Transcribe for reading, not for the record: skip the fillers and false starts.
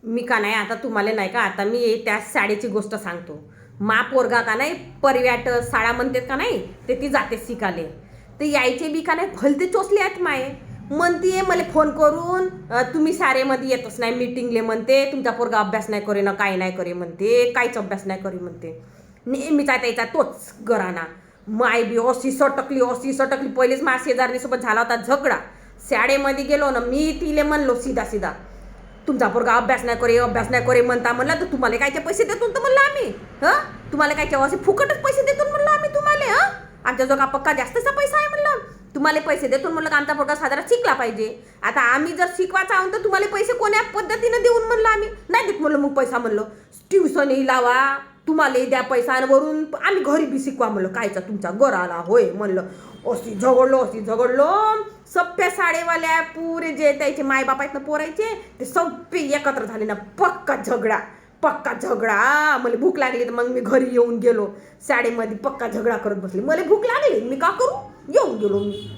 मी का नाही आता तुम्हाला नाही का आता मी त्या शाळेची गोष्ट सांगतो. मा पोरगा का नाही परव्याट शाळा म्हणतात का नाही ते ती जाते शिकाले. ते यायचे बी का नाही भलते चोचले आहेत माये. म्हणतीये मला फोन करून तुम्ही शाळेमध्ये येतच नाही मीटिंगले म्हणते, तुमचा पोरगा अभ्यास नाही करे ना काय नाही करे म्हणते, काहीच अभ्यास नाही करे म्हणते. नेहमीचा त्याचा तोच घराणा. माय बी अशी सटकली पहिलेच माझ्या शेजारणीसोबत झाला होता झगडा. शाळेमध्ये गेलो ना मी तिले म्हणलो सीधा सीधा, तुमचा पोरगा अभ्यास नाही करे म्हणता म्हणलं तर तुम्हाला कायचे पैसे देतो तर म्हणलं आम्ही. तुम्हाला काय असे फुकटच पैसे देतो म्हणलं आम्ही तुम्हाला. आमच्या जो का पक्का जास्तचा पैसा आहे म्हणलं, तुम्हाला पैसे देतो म्हणलं का आमचा पोरगा साधारण शिकला पाहिजे. आता आम्ही जर शिकवायचं आहोत तर तुम्हाला पैसे कोण्या पद्धतीनं देऊन म्हणलं आम्ही नाही देत म्हणलं. मग पैसा म्हणलं ट्युशनही लावा, तुम्हाला द्या पैसा आणि वरून आम्ही घरी बी शिकवा म्हणलं, कायचा तुमचा गराला होय म्हणलं. अशी झगडलो सप्प्या साडेवाल्या पुरे जे त्याचे मायबाप आहेत ना पोरायचे ते सप्पे एकत्र झाले ना. पक्का झगडा. मला भूक लागली तर मग मी घरी येऊन गेलो. शाळेमध्ये पक्का झगडा करत बसले. मला भूक लागली मी का करू, येऊन गेलो मी.